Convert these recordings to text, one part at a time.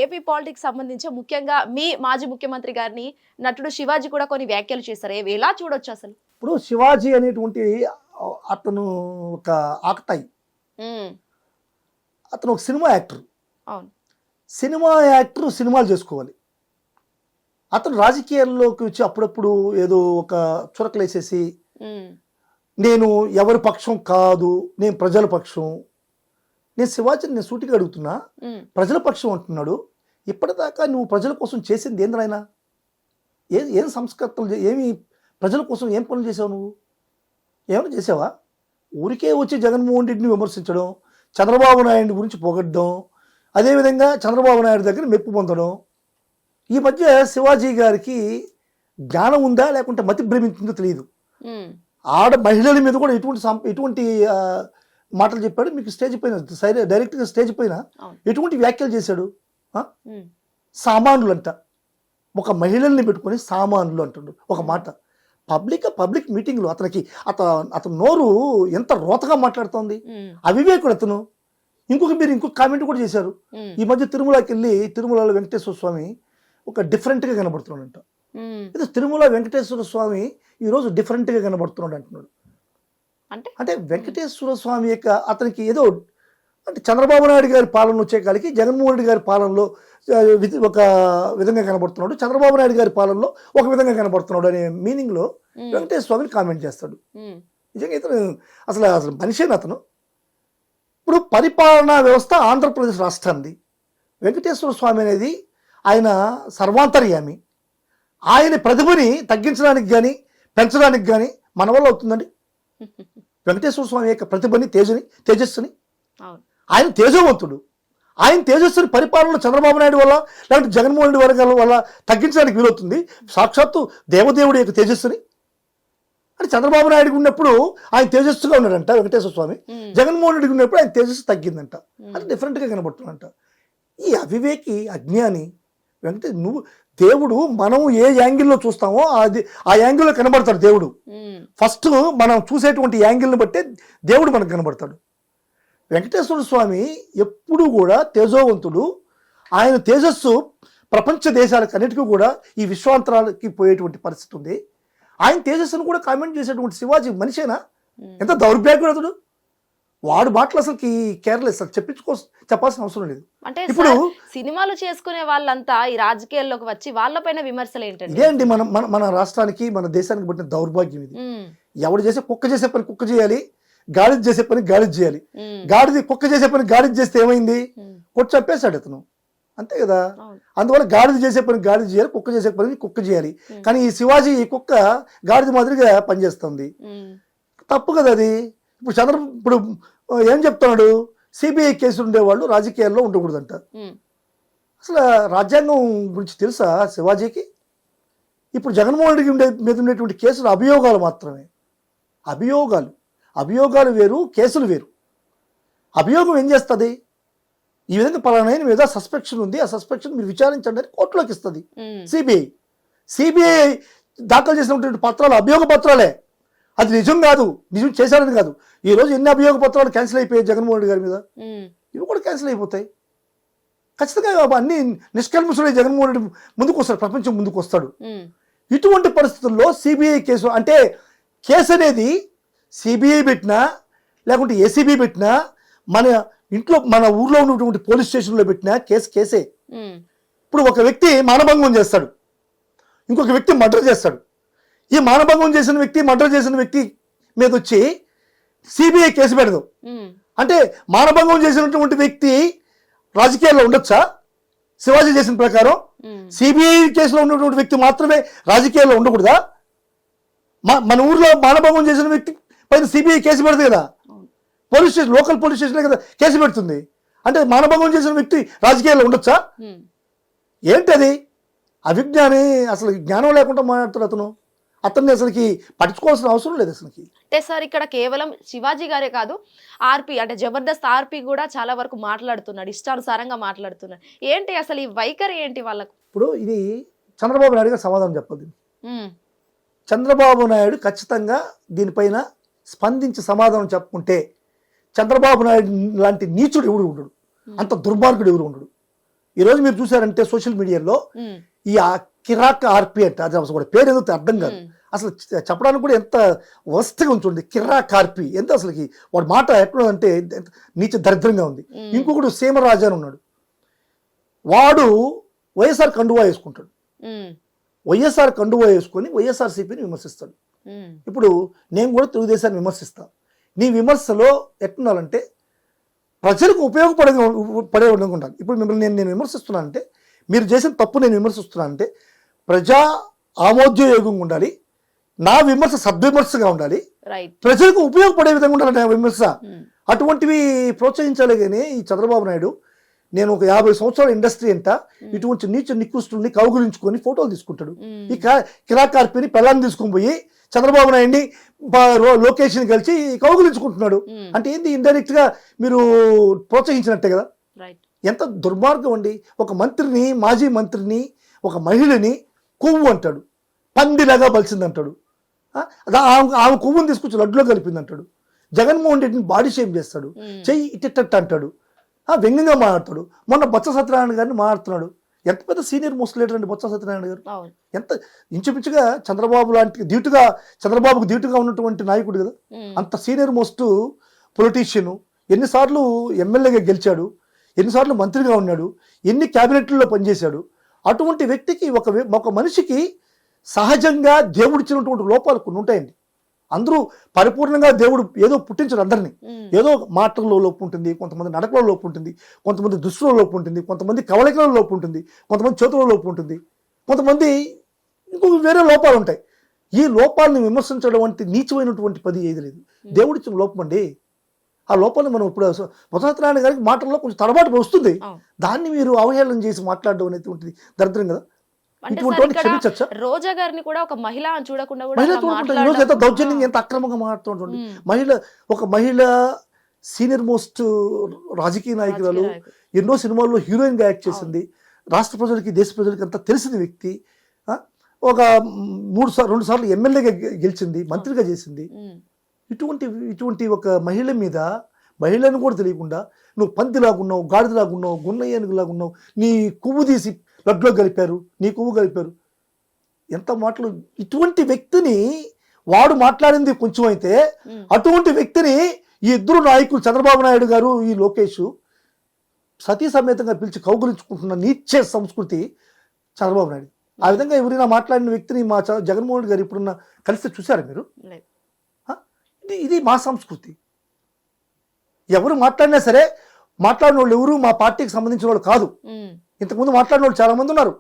AP politics సంబంధించి ముఖ్యంగా మీ మాజీ ముఖ్యమంత్రి గారిని నటుడు శివాజీ కూడా కొన్ని వ్యాఖ్యలు చేశారు. ఎలా చూడొచ్చు అసలు? ఇప్పుడు శివాజీ అనేటువంటి అతను ఒక ఆకతాయి. అతను ఒక సినిమా యాక్టర్. అవును. సినిమా యాక్టర్ సినిమాలు చేసుకోవాలి. అతను రాజకీయాల్లోకి వచ్చి అప్పుడప్పుడు ఏదో ఒక చురకలేసేసి నేను ఎవరి పక్షం కాదు, నేను ప్రజల పక్షం. నేను శివాజీని నేను సూటిగా అడుగుతున్నా, ప్రజల పక్షం అంటున్నాడు. ఇప్పటిదాకా నువ్వు ప్రజల కోసం చేసింది ఏంద్రైనా? ఏం సంస్కర్తలు, ఏమి ప్రజల కోసం ఏం పనులు చేసావు? నువ్వు ఏమైనా చేసావా? ఊరికే వచ్చి జగన్మోహన్ రెడ్డిని విమర్శించడం, చంద్రబాబు నాయుడు గురించి పొగడ్డం, అదేవిధంగా చంద్రబాబు నాయుడు దగ్గర మెప్పు పొందడం. ఈ మధ్య శివాజీ గారికి జ్ఞానం ఉందా లేకుంటే మతి భ్రమించిందో తెలియదు. మహిళల మీద కూడా ఎటువంటి మాటలు చెప్పాడు. మీకు స్టేజ్ పైన డైరెక్ట్గా స్టేజ్ పైన ఎటువంటి వ్యాఖ్యలు చేశాడు? సామాన్యులు అంట, ఒక మహిళల్ని పెట్టుకొని సామాన్యులు అంటాడు ఒక మాట. పబ్లిక్ మీటింగ్లో అతను నోరు ఎంత రోతగా మాట్లాడుతోంది. అవివేకుడు అతను. ఇంకొక కామెంట్ కూడా చేశారు. ఈ మధ్య తిరుమలకి వెళ్ళి తిరుమలలో వెంకటేశ్వర స్వామి ఒక డిఫరెంట్గా కనబడుతున్నాడంట. ఇది తిరుమల వెంకటేశ్వర స్వామి ఈరోజు డిఫరెంట్గా కనబడుతున్నాడు అంటున్నాడు. అంటే వెంకటేశ్వర స్వామి యొక్క అతనికి ఏదో అంటే చంద్రబాబు నాయుడు గారి పాలన వచ్చే కాలికి జగన్మోహన్ రెడ్డి గారి పాలనలో ఒక విధంగా కనబడుతున్నాడు, చంద్రబాబు నాయుడు గారి పాలనలో ఒక విధంగా కనబడుతున్నాడు అనే మీనింగ్లో వెంకటేశ్వర స్వామిని కామెంట్ చేస్తాడు. నిజంగా ఇతను అసలు మనిషేనా అతను? ఇప్పుడు పరిపాలనా వ్యవస్థ ఆంధ్రప్రదేశ్ రాష్ట్రాన్ని, వెంకటేశ్వర స్వామి అనేది ఆయన సర్వాంతర్యామి. ఆయన ప్రతిభని తగ్గించడానికి కానీ పెంచడానికి కానీ మన వల్ల అవుతుందండి? వెంకటేశ్వర స్వామి యొక్క ప్రతిభని తేజస్సుని ఆయన తేజవంతుడు. ఆయన తేజస్సుని పరిపాలనలో చంద్రబాబు నాయుడు వల్ల లేకపోతే జగన్మోహన్ రెడ్డి వర్గాల వల్ల తగ్గించడానికి వీలవుతుంది? సాక్షాత్తు దేవదేవుడి యొక్క తేజస్సుని అంటే చంద్రబాబు నాయుడు ఉన్నప్పుడు ఆయన తేజస్సుగా ఉన్నాడంట వెంకటేశ్వర స్వామి, జగన్మోహన్ రెడ్డి ఉన్నప్పుడు ఆయన తేజస్సు తగ్గిందంట. అది డిఫరెంట్గా కనబడుతుందంట. ఈ అవివేకి అజ్ఞాని నువ్వు దేవుడు మనం ఏ యాంగిల్లో చూస్తామో ఆ యాంగిల్లో కనబడతాడు దేవుడు. ఫస్ట్ మనం చూసేటువంటి యాంగిల్ని బట్టే దేవుడు మనకు కనబడతాడు. వెంకటేశ్వర స్వామి ఎప్పుడూ కూడా తేజోవంతుడు. ఆయన తేజస్సు ప్రపంచ దేశాలకు అన్నిటికీ కూడా ఈ విశ్వాంతరాలకి పోయేటువంటి పరిస్థితి ఉంది. ఆయన తేజస్సును కూడా కామెంట్ చేసేటువంటి శివాజీ మనిషేనా? ఎంత దౌర్భాగ్యుడు అతడు. వాడు మాటలు అసలుకి కేర్లెస్, అసలు చెప్పాల్సిన అవసరం లేదు. అంటే ఇప్పుడు సినిమాలు చేసుకునే వాళ్ళంతా ఈ రాజకీయాల్లోకి వచ్చి వాళ్ళపైన విమర్శలు ఏంటంటే ఇదే అండి మన రాష్ట్రానికి మన దేశానికి పట్టిన దౌర్భాగ్యం ఇది. ఎవడు కుక్క చేసే పని కుక్క చేయాలి, గాడిద చేసే పని గాడిద చేయాలి. కుక్క చేసే పని గాడిద చేస్తే ఏమైంది? కొట్టి చంపేశాడు అతను, అంతే కదా. అందువల్ల గాడిద చేసే పని గాడిద చేయాలి, కుక్క చేసే పని కుక్క చేయాలి. కానీ ఈ శివాజీ ఈ కుక్క గాడిద మాదిరిగా పనిచేస్తుంది. తప్పు కదా అది. ఇప్పుడు ఏం చెప్తున్నాడు? సిబిఐ కేసులు ఉండేవాళ్ళు రాజకీయాల్లో ఉండకూడదంట. అసలు రాజ్యాంగం గురించి తెలుసా శివాజీకి? ఇప్పుడు జగన్మోహన్ రెడ్డి మీద ఉండేటువంటి కేసులు అభియోగాలు మాత్రమే. అభియోగాలు వేరు, కేసులు వేరు. అభియోగం ఏం చేస్తుంది? ఈ విధంగా పలానా మీద సస్పెక్షన్ ఉంది, ఆ సస్పెక్షన్ మీరు విచారించండి అని కోర్టులోకి ఇస్తుంది సిబిఐ దాఖలు చేసినటువంటి పత్రాలు అభియోగ పత్రాలే. అది నిజం కాదు, నిజం చేశారని కాదు. ఈ రోజు ఎన్ని అభియోగ పత్రాలు క్యాన్సిల్ అయిపోయాయి జగన్మోహన్ రెడ్డి గారి మీద, ఇవి కూడా క్యాన్సిల్ అయిపోతాయి ఖచ్చితంగా. అన్ని నిష్కల్మషుడే జగన్మోహన్ రెడ్డి ముందుకు వస్తాడు, ప్రపంచం ముందుకు వస్తాడు. ఇటువంటి పరిస్థితుల్లో సిబిఐ కేసు అంటే కేసు అనేది సిబిఐ పెట్టినా లేకుంటే ఏసీబీ పెట్టినా మన ఊర్లో ఉన్నటువంటి పోలీస్ స్టేషన్లో పెట్టినా కేసే. ఇప్పుడు ఒక వ్యక్తి మానభంగం చేస్తాడు, ఇంకొక వ్యక్తి మర్డర్ చేస్తాడు. ఈ మానభంగం చేసిన వ్యక్తి మర్డర్ చేసిన వ్యక్తి మీద వచ్చి సిబిఐ కేసు పెడదు అంటే మానభంగం చేసినటువంటి వ్యక్తి రాజకీయాల్లో ఉండొచ్చా? శివాజీ చేసిన ప్రకారం సిబిఐ కేసులో ఉన్నటువంటి వ్యక్తి మాత్రమే రాజకీయాల్లో ఉండకూడదా? మన ఊర్లో మానభంగం చేసిన వ్యక్తి పైన సిబిఐ కేసు పెడదు కదా, లోకల్ పోలీస్ స్టేషన్ కదా కేసు పెడుతుంది. అంటే మానభంగం చేసిన వ్యక్తి రాజకీయాల్లో ఉండొచ్చా? ఏంటది? అవిజ్ఞాని, అసలు జ్ఞానం లేకుండా మాట్లాడుతాడు అతన్ని అసలుకి పట్టించుకోవాల్సిన అవసరం లేదు అసలుకి. అంటే సార్ ఇక్కడ కేవలం శివాజీ గారే కాదు, ఆర్పి అంటే జబర్దస్త్ ఆర్పి కూడా చాలా వరకు మాట్లాడుతున్నాడు, ఇష్టానుసారంగా మాట్లాడుతున్నాడు. ఏంటి అసలు ఈ వైఖరి ఏంటి వాళ్ళకు? ఇప్పుడు ఇది చంద్రబాబు నాయుడు గారు సమాధానం చెప్పదు. చంద్రబాబు నాయుడు ఖచ్చితంగా దీనిపైన స్పందించి సమాధానం చెప్పుకుంటే చంద్రబాబు నాయుడు లాంటి నీచుడు ఎవడు ఉండడు, అంత దుర్మార్గుడు ఎవరు ఉండడు. ఈరోజు మీరు చూసారంటే సోషల్ మీడియాలో ఈ కిరాక్ ఆర్పి అంటే అది అసలు పేరు ఏదో అర్థం కాదు, అసలు చెప్పడానికి కూడా ఎంత వస్తుగా ఉంటుంది. కిరాక్ ఆర్పి ఎంత అసలుకి వాడి మాట ఎక్కడ అంటే నీచ దరిద్రంగా ఉంది. ఇంకొకడు సీమరాజా అని ఉన్నాడు, వాడు వైఎస్ఆర్ కండువా వేసుకుంటాడు, వైఎస్ఆర్ కండువా వేసుకొని వైఎస్ఆర్సీపీని విమర్శిస్తాడు. ఇప్పుడు నేను కూడా తెలుగుదేశాన్ని విమర్శిస్తాను. నీ విమర్శలో ఎట్లుండాలంటే ప్రజలకు పడే విధంగా ఉండాలి. ఇప్పుడు మిమ్మల్ని నేను విమర్శిస్తున్నానంటే, మీరు చేసిన తప్పు నేను విమర్శిస్తున్నానంటే ప్రజా ఆమోదయోగంగా ఉండాలి, నా విమర్శ సద్విమర్శగా ఉండాలి, ప్రజలకు ఉపయోగపడే విధంగా ఉండాలి నా విమర్శ. అటువంటివి ప్రోత్సహించాలి. కానీ ఈ చంద్రబాబు నాయుడు నేను ఒక 50 సంవత్సరాల ఇండస్ట్రీ అంట ఇటువంటి నీచ నికృష్టుల్ని కౌగులించుకొని ఫోటోలు తీసుకుంటాడు. ఈ కిరాకార్పిని పెళ్ళాన్ని తీసుకొని పోయి చంద్రబాబు నాయుడిని లోకేష్ని కలిసి కౌగులించుకుంటున్నాడు. అంటే ఏంది, ఇండైరెక్ట్ గా మీరు ప్రోత్సహించినట్టే కదా. ఎంత దుర్మార్గం అండి. ఒక మంత్రిని, మాజీ మంత్రిని, ఒక మహిళని కొవ్వు అంటాడు, పందిలాగా బలిసిందంటాడు, ఆమె కొవ్వుని తీసుకొచ్చి లడ్డులో కలిపింది అంటాడు. జగన్మోహన్ రెడ్డిని బాడీ షేమ్ చేస్తాడు, చెయ్యి ఇట్టట్టు అంటాడు, వ్యంగ్యంగా మాట్లాడతాడు. మొన్న బొత్స సత్యనారాయణ గారిని మాట్లాడుతున్నాడు. ఎంత పెద్ద సీనియర్ మోస్ట్ లీడర్ అండి బొత్స సత్యనారాయణ గారు. ఎంత ఇంచుమించుగా చంద్రబాబు లాంటి చంద్రబాబుకు ధీటుగా ఉన్నటువంటి నాయకుడు కదా. అంత సీనియర్ మోస్ట్ పొలిటీషియన్, ఎన్నిసార్లు ఎమ్మెల్యేగా గెలిచాడు, ఎన్నిసార్లు మంత్రిగా ఉన్నాడు, ఎన్ని క్యాబినెట్లలో పనిచేశాడు. అటువంటి వ్యక్తికి ఒక మనిషికి సహజంగా దేవుడిచ్చినటువంటి లోపాలు కొన్ని ఉంటాయండి. అందరూ పరిపూర్ణంగా దేవుడు ఏదో పుట్టించడు అందరినీ. ఏదో మాటల్లో లోపు ఉంటుంది, కొంతమంది నడకలో లోపు ఉంటుంది, కొంతమంది దుస్తులో లోపు ఉంటుంది, కొంతమంది కవళికలలో లోపు ఉంటుంది, కొంతమంది చేతుల్లో లోపు ఉంటుంది, కొంతమంది ఇంకొక వేరే లోపాలు ఉంటాయి. ఈ లోపాలను విమర్శించడం వంటి నీచమైనటువంటి పది ఏది లేదు. దేవుడిచ్చిన లోపం అండి. ఆ లోపాన్ని మనం ఇప్పుడు బొత్స గారికి మాటల్లో కొంచెం తడబాటు వస్తుంది, దాన్ని మీరు అవహేళన చేసి మాట్లాడడం అనేటువంటిది దరిద్రం కదా. రోజా గారిని కూడా ఒక మహిళ అని చూడకుండా ఎంత దౌర్జన్యంగా, ఎంత అక్రమంగా మాట్లాడుతుంటుంది. ఒక మహిళ సీనియర్ మోస్ట్ రాజకీయ నాయకురాలు, ఎన్నో సినిమాల్లో హీరోయిన్ గా యాక్ట్ చేసింది, రాష్ట్ర ప్రజలకి దేశ ప్రజలకి అంతా తెలిసిన వ్యక్తి, ఒక 2 సార్లు ఎమ్మెల్యేగా గెలిచింది, మంత్రిగా చేసింది. ఇటువంటి ఒక మహిళ మీద, మహిళను కూడా తెలియకుండా నువ్వు పందిలాగున్నావు, గాడిదలాగున్నావు, గున్నయ్యనులాగున్నావు, నీ కొవ్వు తీసి లడ్లో కలిపారు, నీ కొవ్వు కలిపారు, ఎంత మాటలు. ఇటువంటి వ్యక్తిని వాడు మాట్లాడింది కొంచెం అయితే, అటువంటి వ్యక్తిని ఈ ఇద్దరు నాయకులు చంద్రబాబు నాయుడు గారు, ఈ లోకేష్ సతీ సమేతంగా పిలిచి కౌగులించుకుంటున్న నీచే సంస్కృతి చంద్రబాబు నాయుడు. ఆ విధంగా ఎవరైనా మాట్లాడిన వ్యక్తిని మా జగన్మోహన్ గారు ఇప్పుడున్న కలిస్తే చూసారా మీరు? ఇది మా సంస్కృతి. ఎవరు మాట్లాడినా సరే, మాట్లాడిన వాళ్ళు ఎవరు మా పార్టీకి సంబంధించిన వాళ్ళు కాదు. ఇంతకుముందు మాట్లాడిన వాళ్ళు చాలా మంది ఉన్నారు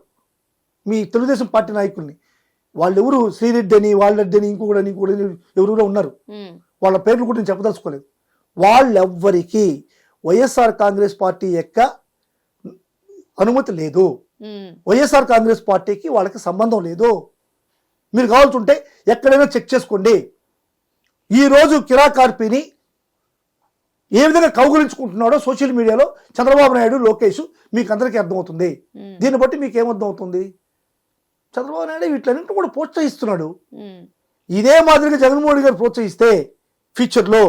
మీ తెలుగుదేశం పార్టీ నాయకుల్ని. వాళ్ళు ఎవరు శ్రీరెడ్డి అని, వాళ్ళరెడ్డి అని, ఇంకొకటి ఎవరెవరో ఉన్నారు. వాళ్ళ పేర్లు కూడా నేను చెప్పదలుచుకోలేదు. వాళ్ళెవ్వరికి వైఎస్ఆర్ కాంగ్రెస్ పార్టీ యొక్క అనుమతి లేదు, వైఎస్ఆర్ కాంగ్రెస్ పార్టీకి వాళ్ళకి సంబంధం లేదు. మీరు కావాల్సింటే ఎక్కడైనా చెక్ చేసుకోండి. ఈరోజు కిరాకార్పిని ఏ విధంగా కౌగులించుకుంటున్నాడో సోషల్ మీడియాలో చంద్రబాబు నాయుడు, లోకేష్ మీకు అందరికీ అర్థమవుతుంది. దీన్ని బట్టి మీకు ఏమర్థం అవుతుంది? చంద్రబాబు నాయుడు వీటిలన్నింటినీ కూడా ప్రోత్సహిస్తున్నాడు. ఇదే మాదిరిగా జగన్మోహన్ గారు ప్రోత్సహిస్తే ఫ్యూచర్లో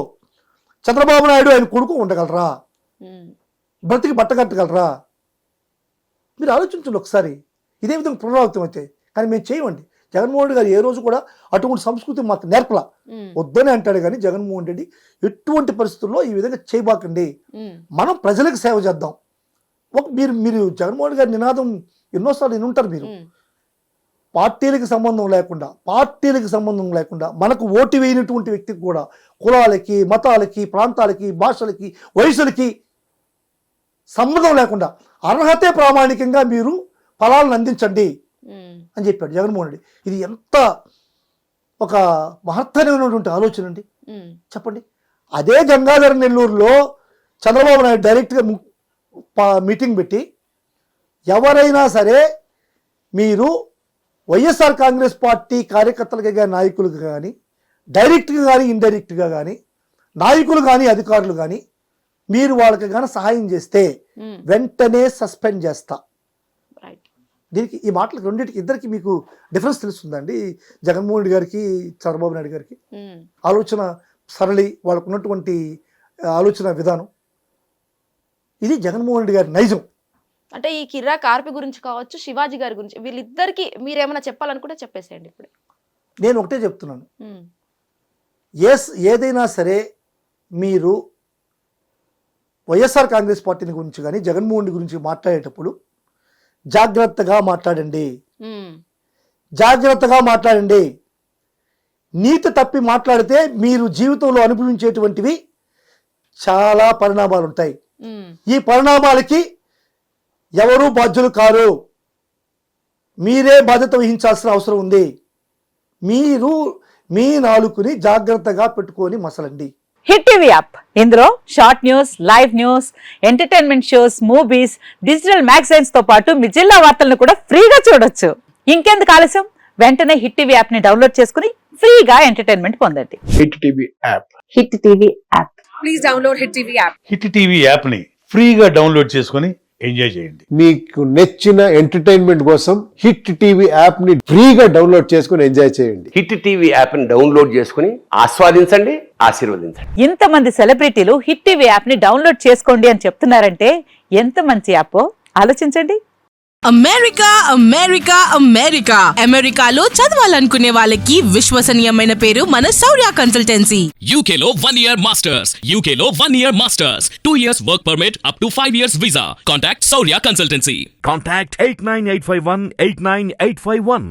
చంద్రబాబు నాయుడు ఆయన కొడుకు ఉండగలరా? బ్రతికి బట్టగట్టగలరా? మీరు ఆలోచించండి ఒకసారి. ఇదే విధంగా పునరావృతం అయితే. కానీ మేము చేయమండి. జగన్మోహన్ రెడ్డి గారు ఏ రోజు కూడా అటువంటి సంస్కృతి మాకు నేర్పలా. వద్దని అంటాడు కానీ జగన్మోహన్ రెడ్డి ఎటువంటి పరిస్థితుల్లో ఈ విధంగా చేయబాకండి, మనం ప్రజలకు సేవ చేద్దాం. మీరు జగన్మోహన్ రెడ్డి గారి నినాదం ఎన్నోసార్లు వినుంటారు మీరు. పార్టీలకు సంబంధం లేకుండా మనకు ఓటు వేయనటువంటి వ్యక్తికి కూడా కులాలకి, మతాలకి, ప్రాంతాలకి, భాషలకి, వయసులకి సంబంధం లేకుండా అర్హతే ప్రామాణికంగా మీరు ఫలాలను అందించండి అని చెప్పాడు జగన్మోహన్ రెడ్డి. ఇది ఎంత ఒక మహత్తరమైనటువంటి ఆలోచన అండి, చెప్పండి. అదే గంగాధర నెల్లూరులో చంద్రబాబు నాయుడు డైరెక్ట్గా మీటింగ్ పెట్టి ఎవరైనా సరే మీరు వైఎస్ఆర్ కాంగ్రెస్ పార్టీ కార్యకర్తలుగా కానీ, నాయకులుగా కానీ, డైరెక్ట్గా కానీ ఇండైరెక్ట్గా కానీ, నాయకులు కానీ అధికారులు కానీ మీరు వాళ్ళకి కానీ సహాయం చేస్తే వెంటనే సస్పెండ్ చేస్తా. దీనికి ఈ మాటలకు రెండింటికి ఇద్దరికి మీకు డిఫరెన్స్ తెలుస్తుందండి. జగన్మోహన్ రెడ్డి గారికి, చంద్రబాబు నాయుడు గారికి ఆలోచన సరళి, వాళ్ళకు ఉన్నటువంటి ఆలోచన విధానం, ఇది జగన్మోహన్ రెడ్డి గారి నైజం. అంటే ఈ కిర్రా కార్పి గురించి కావచ్చు, శివాజీ గారి గురించి, వీళ్ళిద్దరికి మీరు ఏమైనా చెప్పాలనుకుంటే చెప్పేసేయండి ఇప్పుడు. నేను ఒకటే చెప్తున్నాను, ఏదైనా సరే మీరు వైఎస్ఆర్ కాంగ్రెస్ పార్టీని గురించి కానీ జగన్మోహన్ రెడ్డి గురించి మాట్లాడేటప్పుడు జాగ్రత్తగా మాట్లాడండి, జాగ్రత్తగా మాట్లాడండి. నీతి తప్పి మాట్లాడితే మీరు జీవితంలో అనుభవించేటువంటివి చాలా పరిణామాలు ఉంటాయి. ఈ పరిణామాలకి ఎవరూ బాధ్యులు కారు, మీరే బాధ్యత వహించాల్సిన అవసరం ఉంది. మీరు మీ నాలుకని జాగ్రత్తగా పెట్టుకొని మసలండి. హిట్ టీవీ యాప్, ఇందులో short news, live news, entertainment shows, movies, digital magazines తో పాటు మీ జిల్లా వార్తలను కూడా ఫ్రీగా చూడొచ్చు. ఇంకెందుకు ఆలస్యం, వెంటనే హిట్ టీవీ యాప్ ని డౌన్లోడ్ చేసుకుని ఫ్రీగా ఎంటర్టైన్మెంట్ పొందండి. Hit TV app. Hit TV app. Please download hit TV app. Hit TV app ని ఫ్రీగా డౌన్లోడ్ చేసుకొని ఎంజాయ్ చేయండి. మీకు నచ్చిన ఎంటర్టైన్మెంట్ కోసం హిట్ టీవీ యాప్ ని ఫ్రీగా డౌన్లోడ్ చేసుకుని ఎంజాయ్ చేయండి. హిట్ టీవీ యాప్ ని డౌన్లోడ్ చేసుకుని ఆస్వాదించండి, ఆశీర్వదించండి. ఇంతమంది సెలబ్రిటీలు హిట్ టీవీ యాప్ ని డౌన్లోడ్ చేసుకోండి అని చెప్తున్నారంటే ఎంత మంచి యాప్ ఆలోచించండి. అమెరికా అమెరికా అమెరికా అమెరికాలో చదవాలనుకునే వాళ్ళకి విశ్వసనీయమైన పేరు మన శౌర్య కన్సల్టెన్సీ. UK లో 1 year masters. UK లో 1 year masters. 2 years work permit up to 5 years visa. Contact Saurya Consultancy. Contact 89851 89851.